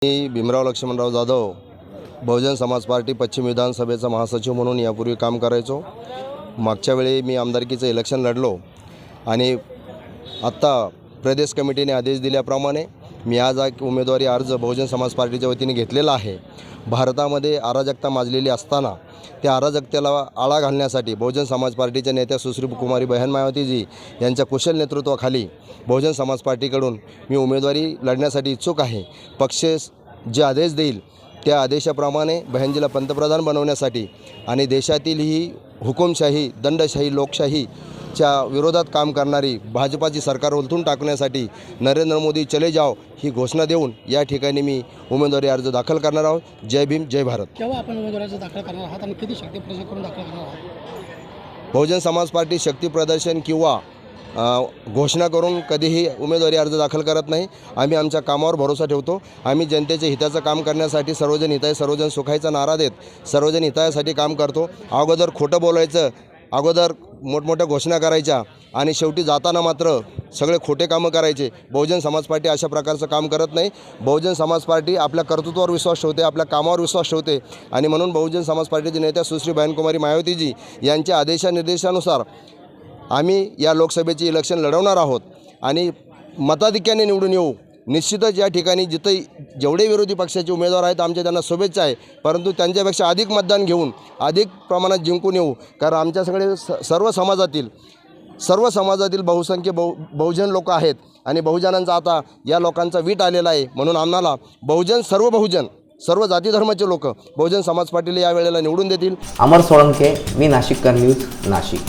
मी Bhimrao Laxmanrao Jadhav Bahujan Samaj party पश्चिम विधानसभेचा महासचिव म्हणून यापूर्वी काम करायचो। मागच्या वेळी मी आमदारकीचं इलेक्शन लढलो आणि आत्ता प्रदेश कमिटीने आदेश दिल्याप्रमाणे मी आज उमेदवारी अर्ज बहुजन समाज पार्टीच्या वतीने घेतलेला आहे। भारतामध्ये अराजकता माजलेली असताना त्या अराजकतेला आळा घालण्यासाठी बहुजन समाज पार्टीच्या नेत्या सुश्री कुमारी बहन मायावतीजी यांच्या कुशल नेतृत्वाखाली बहुजन समाज पार्टीकडून मी उमेदवारी लढण्यासाठी इच्छुक आहे। पक्ष जे आदेश देईल त्या आदेशाप्रमाणे बहनजीला पंतप्रधान बनवण्यासाठी आणि देशातील ही हुकुमशाही दंडशाही लोकशाहीच्या विरोधात काम करणारी भाजपाची सरकार उलथून टाकण्यासाठी नरेंद्र मोदी चले जाओ ही घोषणा देऊन या ठिकाणी मी उमेदवारी अर्ज दाखल करणार आहोत। जय भीम जय भारत। केव्हा आपण उमेदवारी अर्ज दाखल करणार आहात आणि किती शक्ती प्रदर्शन करून दाखल करणार आहात? बहुजन समाज पार्टी शक्ती प्रदर्शन किंवा घोषणा करून कधीही उमेदवारी अर्ज दाखल करत नाही। आम्ही आमच्या कामावर भरोसा ठेवतो। आम्ही जनतेच्या हिताचं काम करण्यासाठी सर्वजन हिताय सर्वजन सुखायचा नारा देत सर्वजन हितायासाठी काम करतो। अगोदर खोटं बोलायचं, अगोदर मोठमोठ्या घोषणा करायच्या आणि शेवटी जाताना मात्र सगळे खोटे कामं करायचे। बहुजन समाज पार्टी अशा प्रकारचं काम करत नाही। बहुजन समाज पार्टी आपल्या कर्तृत्वावर विश्वास ठेवते, आपल्या कामावर विश्वास ठेवते आणि म्हणून बहुजन समाज पार्टीचे नेत्या सुश्री बहनकुमारी मायावतीजी यांच्या आदेशानिर्देशानुसार आम्ही या लोकसभेची इलेक्शन लढवणार आहोत आणि मताधिक्याने निवडून येऊ। निश्चितच या ठिकाणी जेवढे विरोधी पक्षाचे उमेदवार आहेत आमच्या त्यांना शुभेच्छा आहे, परंतु त्यांच्यापेक्षा अधिक मतदान घेऊन अधिक प्रमाणात जिंकून येऊ। कारण आमच्या सगळे सर्व समाजातील बहुसंख्य बहुजन लोक आहेत आणि बहुजनांचा आता या लोकांचा वीट आलेला आहे। म्हणून आम्हाला बहुजन सर्व जाती धर्माचे लोक बहुजन समाज पार्टीला या वेळेला निवडून देतील। अमर सोळंके, मी नाशिककर न्यूज, नाशिक।